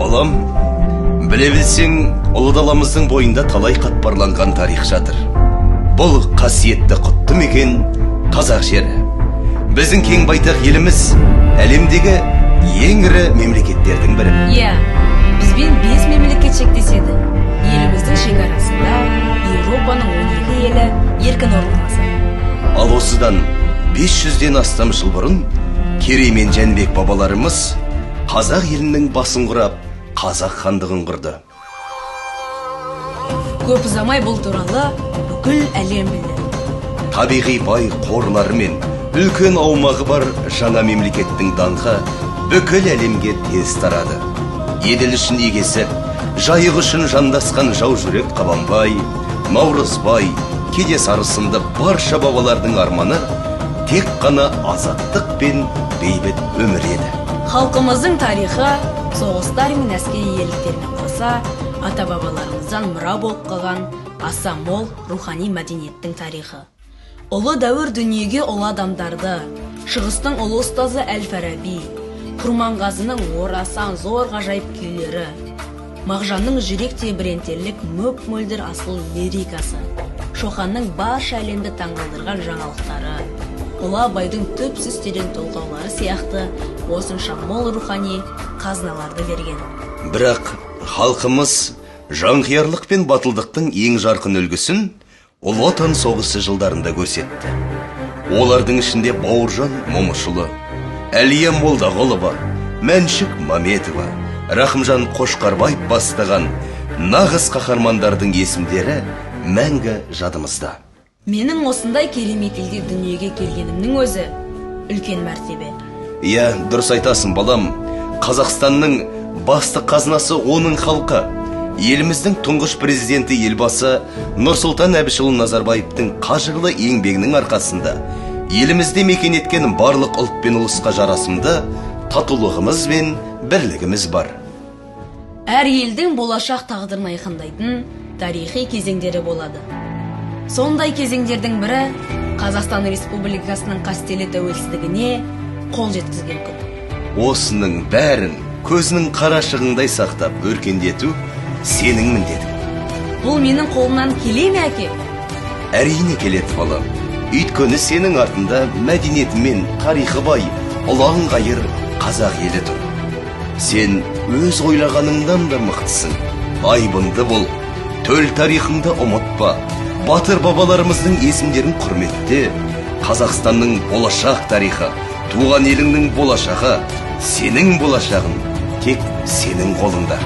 Балам, біле білсең, ұлы даламыздың бойында талай қатпарланған тарих жатыр. Бұл қасиетті құтты мекен қазақ жері. Біздің кең байтақ еліміз әлемдегі ең ірі мемлекеттердің бірі. Иә, бізбен 5 мемлекет шектеседі. Еліміздің шекарасында Еуропаның 12 елі еркін орналасады. Ал осыдан 500-ден астам жыл бұрын Керей мен Жәнібек бабаларымыз қазақ елінің басын құрап, қазақ хандығын құрды. Көп ұзамай бұл туралы бүкіл әлем білді. Табиғи бай қорлары мен үлкен аумағы бар жаңа мемлекеттің даңқы бүкіл әлемге тез тарады. Еділ үшін егесіп, жайық үшін жандасқан жау жүрек Қабанбай, Наурызбай, Кеде Сары сынды барша бабалардың арманы тек қана азаттық пен бейбіт өмір еді. Халқымыздың тарихы соғыстар мен әскери ерліктермен қоса ата-бабаларымыздан мұра болып қалған аса мол рухани мәдениеттің тарихы. Ұлы дәуір дүниеге ұлы адамдарды, шығыстың ұлы ұстазы Әл-Фараби, Құрманғазының орасан зор ғажайып күйлері, Мағжанның жүрек тебірентерлік мөп-мөлдір асыл лирикасы, Шоханның барша әлемді таңғалдырған жаңалықтары, Ұлы Абайдың түпсіз терең толғаулары сияқты осынша мол рухани қазыналарды берген. Бірақ халқымыз жанқиярлық пен батылдықтың ең жарқын үлгісін Ұлы Отан соғысы жылдарында көрсетті. Олардың ішінде Бауыржан Момышұлы, Әлия Молдағұлова, Мәншік Маметова, Рахымжан Қошқарбаев бастаған нағыз қаһармандардың есімдері мәңгі жадымызда. Менің осындай керемет елде дүниеге келгенімнің өзі үлкен мәртебе. Иә, дұрыс айтасың, балам. Қазақстанның басты қазынасы оның халқы. Еліміздің тұңғыш президенті елбасы Нұрсұлтан Әбішұлы Назарбаевтың қажырлы еңбегінің арқасында елімізде мекен еткен барлық ұлт пен ұлысқа жарасымды татулығымыз бен бірлігіміз бар. Әр елдің болашақ тағдырын айқындайтын тарихи кезеңдері болады. Сондай кезеңдердің бірі Қазақстан Республикасының қастерлі тәуелсіздігіне қол жеткізген күн. Осының бәрін көзінің қарашығындай сақтап өркендету сенің міндетің. Бұл менің қолымнан келе ме, әке? Әрине келеді, балам. Өйткені сенің артында мәдениеті мен тарихы бай ұлан ғайыр қазақ елі тұр. Сен өз ойлағаныңнан да мықтысың. Айбынды бол, төл тарихыңды ұмытпа. Батыр бабаларымыздың есімдерін құрметте. Қазақстанның болашақ тарихы, туған еліңнің болашағы, сенің болашағың тек сенің қолыңда.